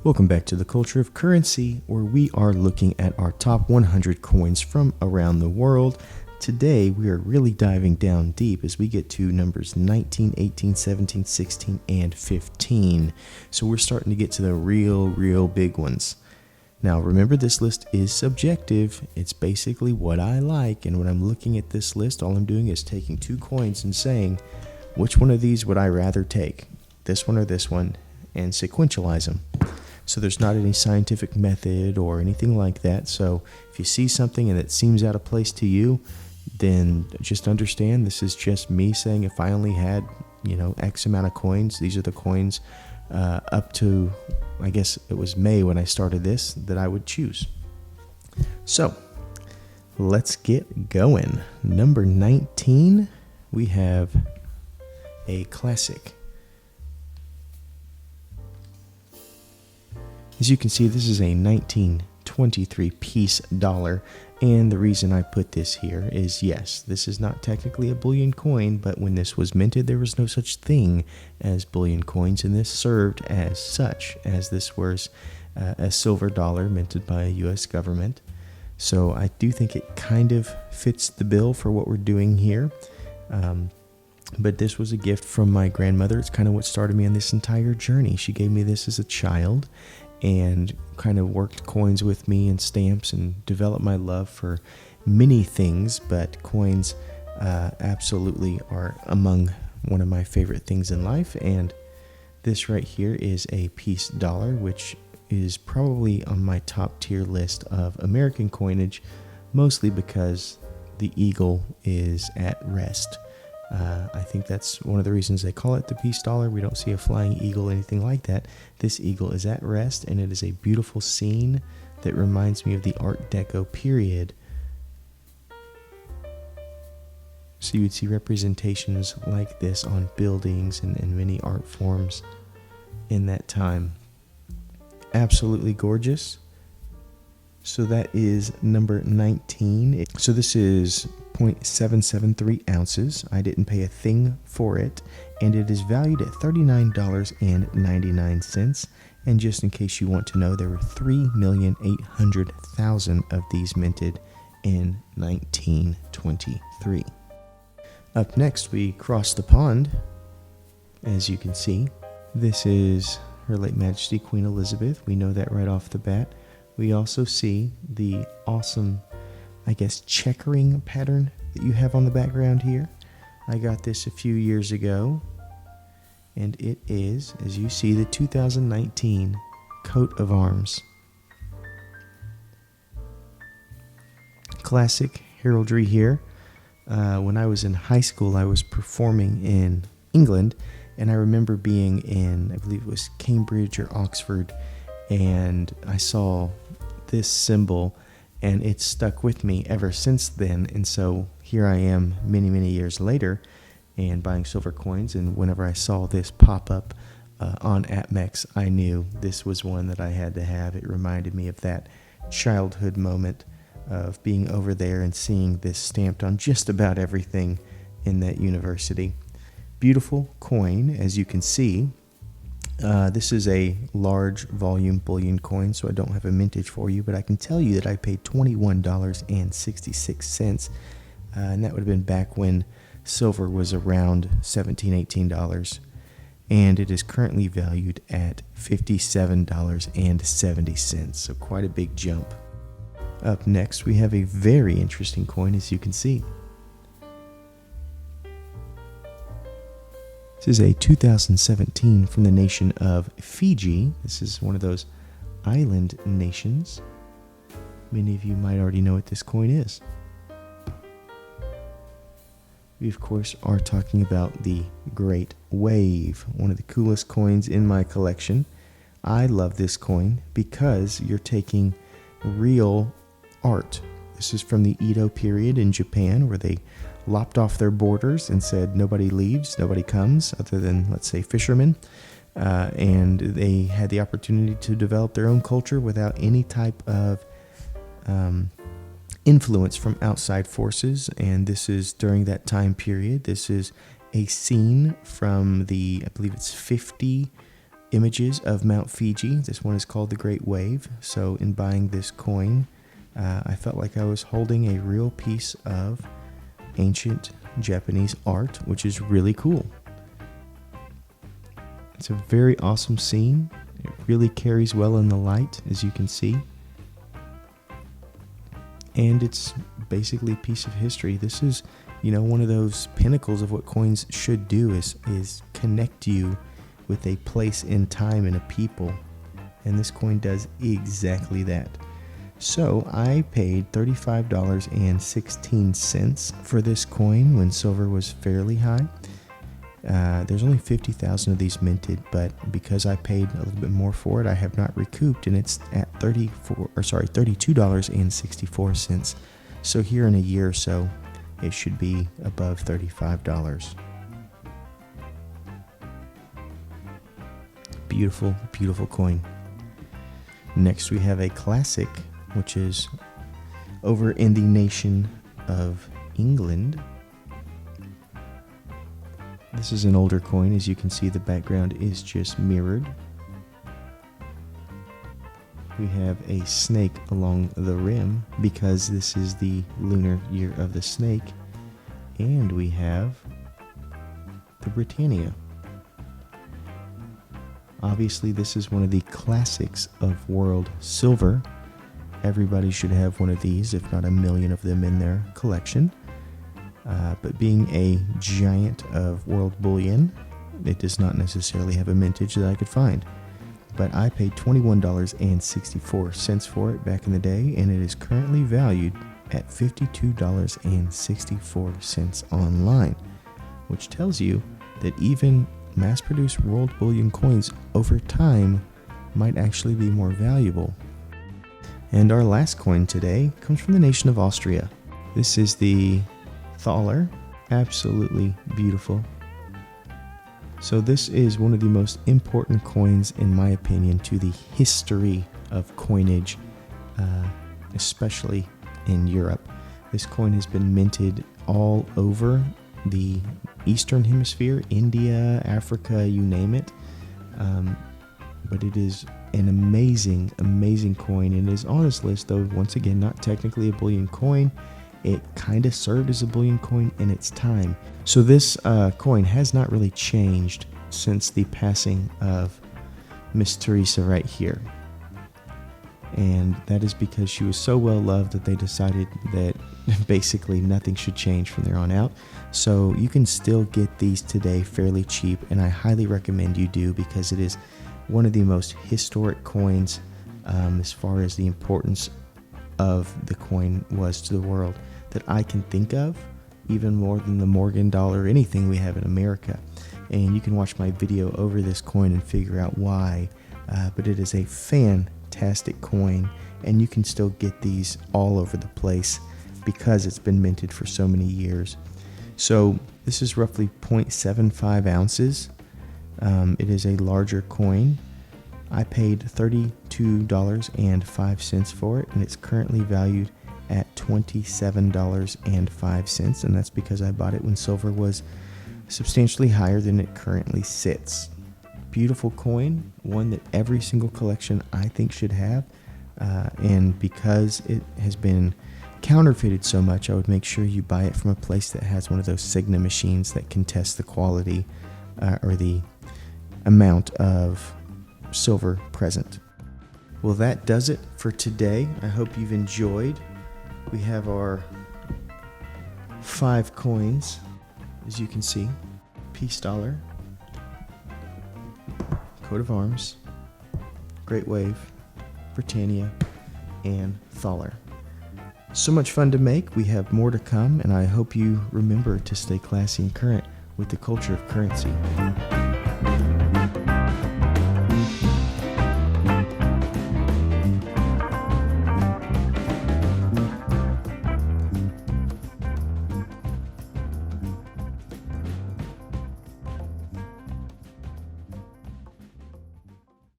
Welcome back to the Culture of Currency, where we are looking at our top 100 coins from around the world. Today, we are really diving down deep as we get to numbers 19, 18, 17, 16, and 15. So we're starting to get to the real big ones. Now, remember, this list is subjective. It's basically what I like, and when I'm looking at this list, all I'm doing is taking two coins and saying, which one of these would I rather take? This one or this one? And sequentialize them. So there's not any scientific method or anything like that. So if you see something and it seems out of place to you, then just understand this is just me saying if I only had, X amount of coins, these are the coins up to, I guess it was May when I started this, that I would choose. So let's get going. Number 19, we have a classic. As you can see, this is a 1923 piece dollar, and the reason I put this here is, yes, this is not technically a bullion coin, but when this was minted, there was no such thing as bullion coins, and this served as such, as this was a silver dollar minted by a U.S. government. So I do think it kind of fits the bill for what we're doing here. But this was a gift from my grandmother. It's kind of what started me on this entire journey. She gave me this as a child and kind of worked coins with me and stamps and developed my love for many things, but coins absolutely are among one of my favorite things in life. And this right here is a piece dollar, which is probably on my top tier list of American coinage, mostly because the eagle is at rest. I think that's one of the reasons they call it the piece dollar. We don't see a flying eagle, anything like that. This eagle is at rest, and it is a beautiful scene that reminds me of the Art Deco period. So you would see representations like this on buildings and many art forms in that time. Absolutely gorgeous. So that is number 19. So this is 0.773 ounces. I didn't pay a thing for it, and it is valued at $39.99. And just in case you want to know, there were 3,800,000 of these minted in 1923. Up next, we cross the pond. As you can see, this is Her Late Majesty Queen Elizabeth. We know that right off the bat. We also see the awesome, checkering pattern that you have on the background here. I got this a few years ago, and it is, as you see, the 2019 coat of arms. Classic heraldry here. When I was in high school, I was performing in England, and I remember being in, I believe it was Cambridge or Oxford, and I saw this symbol, and it's stuck with me ever since then. And so here I am many years later and buying silver coins, and whenever I saw this pop up on APMEX, I knew this was one that I had to have. It reminded me of that childhood moment of being over there and seeing this stamped on just about everything in that university. Beautiful coin, as you can see. This is a large volume bullion coin, so I don't have a mintage for you, but I can tell you that I paid $21.66, and that would have been back when silver was around $17, $18, and it is currently valued at $57.70, so quite a big jump. Up next, we have a very interesting coin, as you can see. This is a 2017 from the nation of Fiji. This is one of those island nations. Many of you might already know what this coin is. We, of course, are talking about the Great Wave, one of the coolest coins in my collection. I love this coin because you're taking real art. This is from the Edo period in Japan, where they lopped off their borders and said nobody leaves, nobody comes, other than, let's say, fishermen. And they had the opportunity to develop their own culture without any type of influence from outside forces. And this is during that time period. This is a scene from the, I believe it's 50 images of Mount Fiji. This one is called the Great Wave. So in buying this coin, I felt like I was holding a real piece of ancient Japanese art, which is really cool. It's a very awesome scene. It really carries well in the light, as you can see. And it's basically a piece of history. This is, one of those pinnacles of what coins should do is connect you with a place in time and a people. And this coin does exactly that. So I paid $35.16 for this coin when silver was fairly high. There's only 50,000 of these minted, but because I paid a little bit more for it, I have not recouped, and it's at $32.64. So here in a year or so, it should be above $35. Beautiful, beautiful coin. Next we have a classic, which is over in the nation of England. This is an older coin. As you can see, the background is just mirrored. We have a snake along the rim because this is the lunar year of the snake. And we have the Britannia. Obviously, this is one of the classics of world silver. Everybody should have one of these, if not a million of them in their collection. But being a giant of world bullion, it does not necessarily have a mintage that I could find. But I paid $21.64 for it back in the day, and it is currently valued at $52.64 online, which tells you that even mass-produced world bullion coins over time might actually be more valuable. And our last coin today comes from the nation of Austria. This is the Thaler. Absolutely beautiful. So this is one of the most important coins, in my opinion, to the history of coinage, especially in Europe. This coin has been minted all over the Eastern Hemisphere, India, Africa, you name it. But it is an amazing, amazing coin. And it is on this list, though, once again, not technically a bullion coin. It kind of served as a bullion coin in its time. So this coin has not really changed since the passing of Miss Teresa right here. And that is because she was so well loved that they decided that basically nothing should change from there on out. So you can still get these today fairly cheap, and I highly recommend you do, because it is one of the most historic coins as far as the importance of the coin was to the world that I can think of, even more than the Morgan dollar or anything we have in America. And you can watch my video over this coin and figure out why. But it is a fantastic coin, and you can still get these all over the place because it's been minted for so many years. So this is roughly 0.75 ounces. It is a larger coin. I paid $32.05 for it, and it's currently valued at $27.05, and that's because I bought it when silver was substantially higher than it currently sits. Beautiful coin, one that every single collection I think should have, and because it has been counterfeited so much, I would make sure you buy it from a place that has one of those Signa machines that can test the quality or the amount of silver present. Well, that does it for today. I hope you've enjoyed. We have our 5 coins, as you can see: Peace Dollar, Coat of Arms, Great Wave, Britannia, and Thaler. So much fun to make. We have more to come, and I hope you remember to stay classy and current with the culture of currency.